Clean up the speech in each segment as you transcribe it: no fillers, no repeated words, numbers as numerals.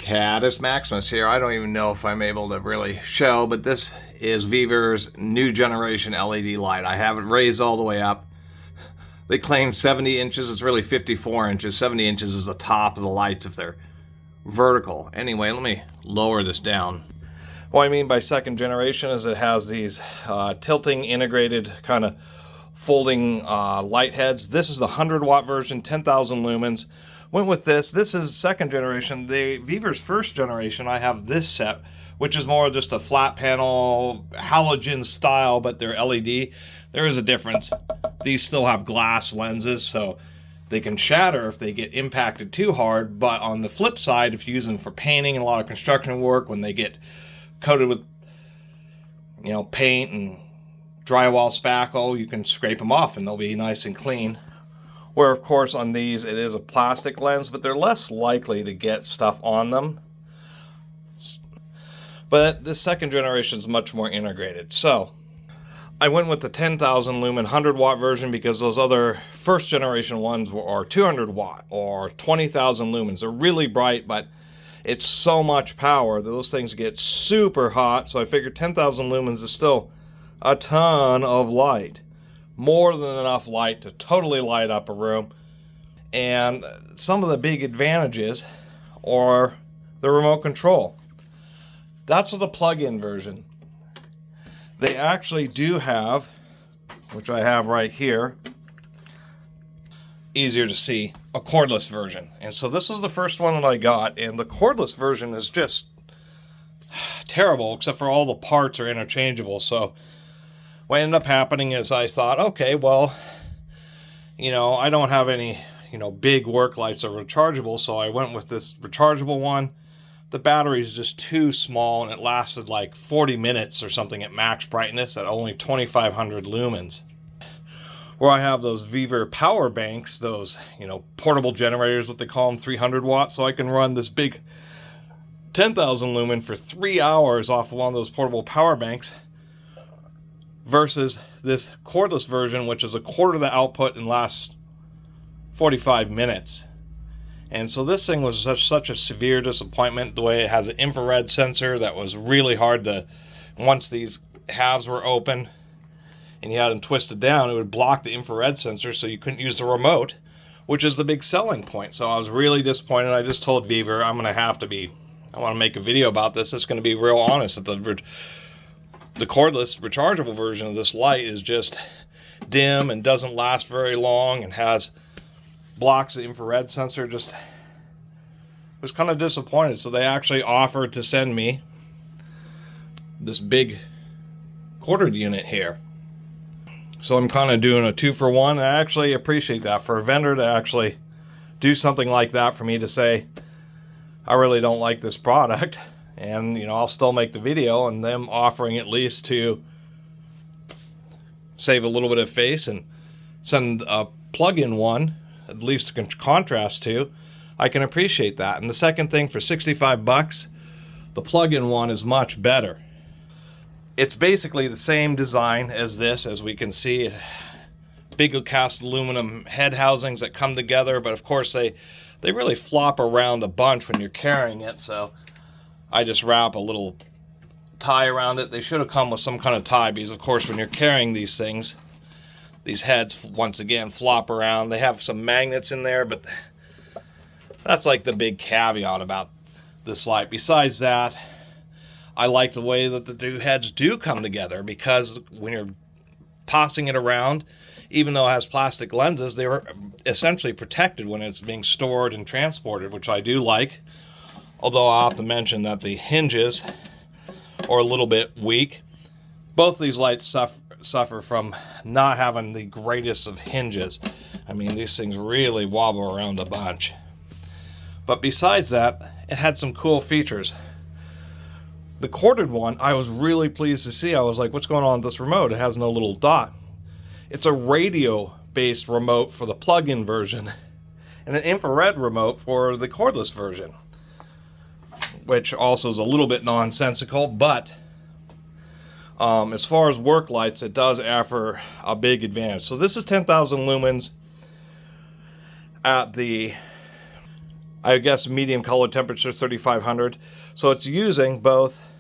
Catus Maximus here. I don't even know if I'm able to really show, but this is Vevor's new generation LED light. I have it raised all the way up. They claim 70 inches. It's really 54 inches. 70 inches is the top of the lights if they're vertical. Anyway, let me lower this down. What I mean by second generation is it has these tilting integrated kind of folding light heads. This is the 100-watt version, 10,000 lumens. Went with this. This is second generation. The Vevor's first generation, I have this set, which is more just a flat panel halogen style, but they're LED. There is a difference. These still have glass lenses, so they can shatter if they get impacted too hard. But on the flip side, if you use them for painting and a lot of construction work, when they get coated with, paint and drywall spackle, you can scrape them off and they'll be nice and clean. Where, of course, on these, it is a plastic lens, but they're less likely to get stuff on them. But this second generation is much more integrated. So I went with the 10,000 lumen 100-watt version because those other first generation ones are 200-watt or 20,000 lumens. They're really bright, but it's so much power that those things get super hot. So I figured 10,000 lumens is still a ton of light. More than enough light to totally light up a room. And some of the big advantages are the remote control. That's for the plug-in version. They actually do have, which I have right here, easier to see, a cordless version. And so this is the first one that I got, and the cordless version is just terrible, except for all the parts are interchangeable. So what ended up happening is I thought, okay, well, I don't have any, big work lights that are rechargeable, so I went with this rechargeable one. The battery is just too small, and it lasted like 40 minutes or something at max brightness at only 2,500 lumens. Where I have those Vevor power banks, those, portable generators, what they call them, 300 watts, so I can run this big 10,000 lumen for 3 hours off of one of those portable power banks, versus this cordless version, which is a quarter of the output and lasts 45 minutes. And so this thing was such a severe disappointment, the way it has an infrared sensor that was really hard to, once these halves were open and you had them twisted down, it would block the infrared sensor so you couldn't use the remote, which is the big selling point. So I was really disappointed. I just told Vevor I want to make a video about this. It's going to be real honest. The cordless rechargeable version of this light is just dim and doesn't last very long and blocks the infrared sensor. Just was kind of disappointed. So they actually offered to send me this big quartered unit here. So I'm kind of doing a 2-for-1. I actually appreciate that for a vendor to actually do something like that for me to say, I really don't like this product. And, I'll still make the video, and them offering at least to save a little bit of face and send a plug-in one, at least to contrast to, I can appreciate that. And the second thing, for 65 bucks, the plug-in one is much better. It's basically the same design as this, as we can see. Big cast aluminum head housings that come together, but of course they really flop around a bunch when you're carrying it, so I just wrap a little tie around it. They should have come with some kind of tie, because of course when you're carrying these things, these heads once again flop around. They have some magnets in there, but that's like the big caveat about this light. Besides that, I like the way that the two heads do come together, because when you're tossing it around, even though it has plastic lenses, they were essentially protected when it's being stored and transported, which I do like. Although I'll have to mention that the hinges are a little bit weak. Both these lights suffer from not having the greatest of hinges. I mean, these things really wobble around a bunch. But besides that, it had some cool features. The corded one, I was really pleased to see. I was like, what's going on with this remote? It has no little dot. It's a radio-based remote for the plug-in version and an infrared remote for the cordless version, which also is a little bit nonsensical, but as far as work lights, it does offer a big advantage. So this is 10,000 lumens at the I guess medium color temperature 3500. So it's using both.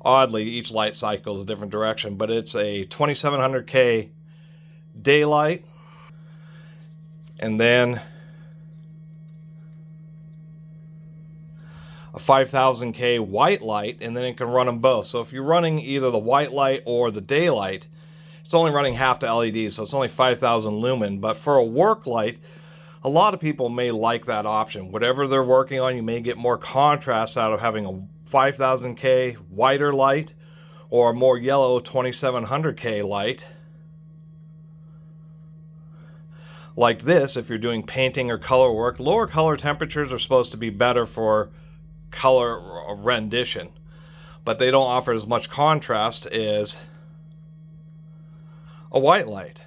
Oddly, each light cycle is a different direction, but it's a 2700K daylight, and then a 5000K white light, and then it can run them both. So if you're running either the white light or the daylight, it's only running half the LED, so it's only 5000 lumen. But for a work light, a lot of people may like that option. Whatever they're working on, you may get more contrast out of having a 5000K whiter light or a more yellow 2700K light. Like this, if you're doing painting or color work, lower color temperatures are supposed to be better for color rendition, but they don't offer as much contrast as a white light.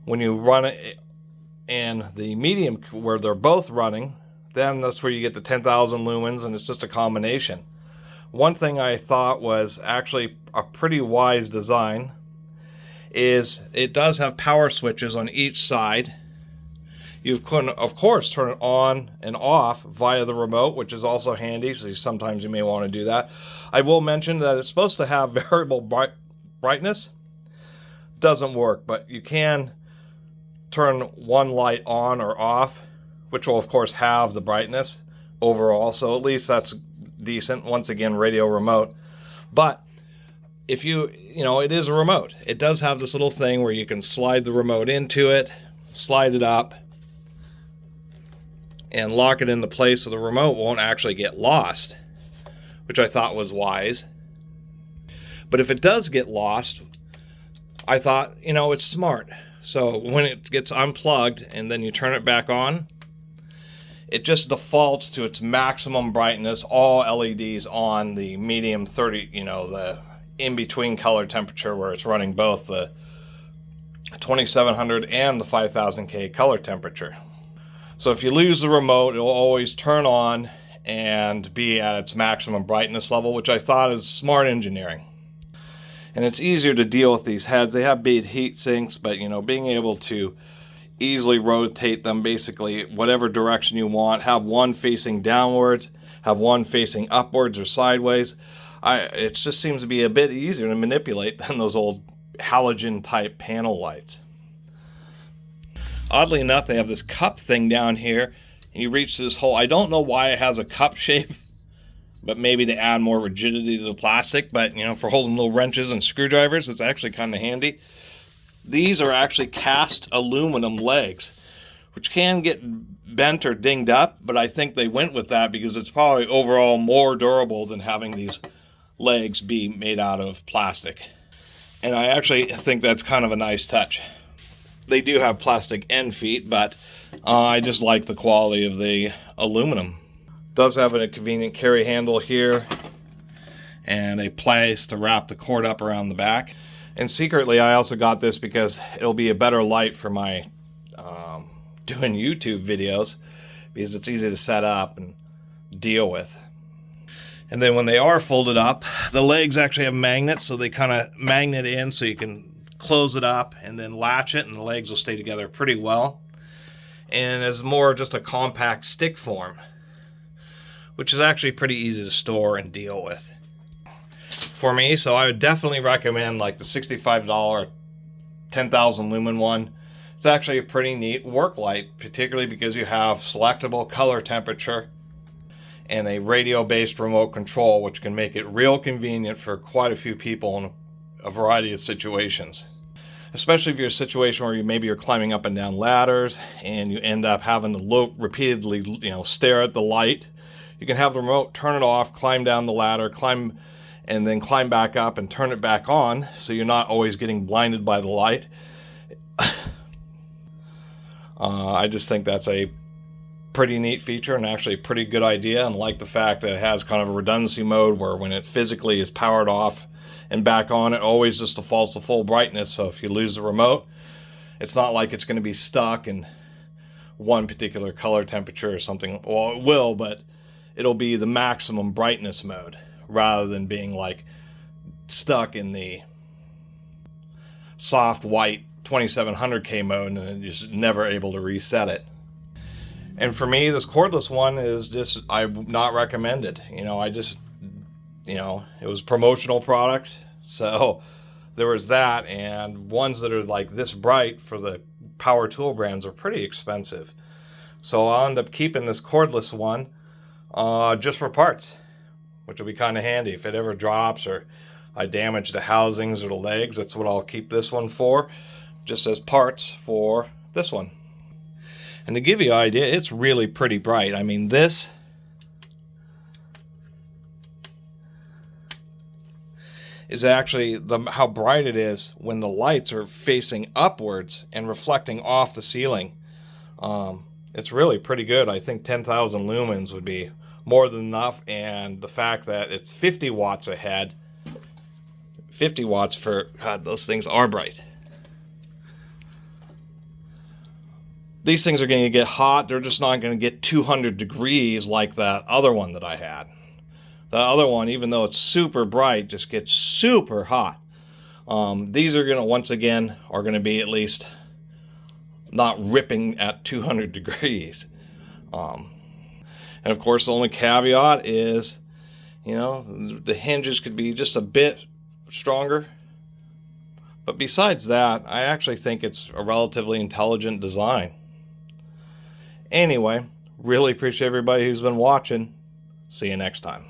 When you run it in the medium where they're both running, then that's where you get the 10,000 lumens, and it's just a combination. One thing I thought was actually a pretty wise design is it does have power switches on each side. You can, of course, turn it on and off via the remote, which is also handy, so sometimes you may want to do that. I will mention that it's supposed to have variable brightness. Doesn't work, but you can turn one light on or off, which will, of course, have the brightness overall, so at least that's decent. Once again, radio remote. But if you know, it is a remote. It does have this little thing where you can slide the remote into it, slide it up, and lock it into place so the remote won't actually get lost, which I thought was wise. But if it does get lost, I thought, you know, it's smart. So when it gets unplugged and then you turn it back on, it just defaults to its maximum brightness, all LEDs on the medium 30, you know, the in-between color temperature where it's running both the 2700 and the 5000K color temperature. So if you lose the remote, it will always turn on and be at its maximum brightness level, which I thought is smart engineering. And it's easier to deal with these heads. They have big heat sinks, but you know, being able to easily rotate them basically whatever direction you want, have one facing downwards, have one facing upwards or sideways. It just seems to be a bit easier to manipulate than those old halogen type panel lights. Oddly enough, they have this cup thing down here, and you reach this hole. I don't know why it has a cup shape, but maybe to add more rigidity to the plastic. But you know, for holding little wrenches and screwdrivers, it's actually kind of handy. These are actually cast aluminum legs, which can get bent or dinged up, but I think they went with that because it's probably overall more durable than having these legs be made out of plastic. And I actually think that's kind of a nice touch. They do have plastic end feet, but I just like the quality of the aluminum. It does have a convenient carry handle here and a place to wrap the cord up around the back. And secretly, I also got this because it'll be a better light for my doing YouTube videos, because it's easy to set up and deal with. And then when they are folded up, the legs actually have magnets, so they kind of magnet in so you can close it up and then latch it, and the legs will stay together pretty well. And it's more just a compact stick form, which is actually pretty easy to store and deal with for me. So I would definitely recommend like the $65 10,000 lumen one. It's actually a pretty neat work light, particularly because you have selectable color temperature and a radio-based remote control, which can make it real convenient for quite a few people in a variety of situations. Especially if you're in a situation where maybe you're climbing up and down ladders and you end up having to look repeatedly, you know, stare at the light. You can have the remote, turn it off, climb down the ladder, and then climb back up and turn it back on, so you're not always getting blinded by the light. I just think that's a pretty neat feature and actually a pretty good idea, and like the fact that it has kind of a redundancy mode where when it physically is powered off and back on, it always just defaults to full brightness. So if you lose the remote, it's not like it's going to be stuck in one particular color temperature or something. Well, it will, but it'll be the maximum brightness mode rather than being like stuck in the soft white 2700K mode and you're just never able to reset it. And for me, this cordless one is just, I would not recommend it. You know, I just, you know, it was a promotional product. So there was that, and ones that are like this bright for the power tool brands are pretty expensive. So I'll end up keeping this cordless one just for parts, which will be kind of handy if it ever drops or I damage the housings or the legs. That's what I'll keep this one for, just as parts for this one. And to give you an idea, it's really pretty bright. I mean, this is actually how bright it is when the lights are facing upwards and reflecting off the ceiling. It's really pretty good. I think 10,000 lumens would be more than enough, and the fact that it's 50 watts ahead, 50 watts for, God, those things are bright. These things are going to get hot. They're just not going to get 200 degrees like that other one that I had. The other one, even though it's super bright, just gets super hot. These are going to, once again, are going to be at least not ripping at 200 degrees. And of course, the only caveat is, you know, the hinges could be just a bit stronger. But besides that, I actually think it's a relatively intelligent design. Anyway, really appreciate everybody who's been watching. See you next time.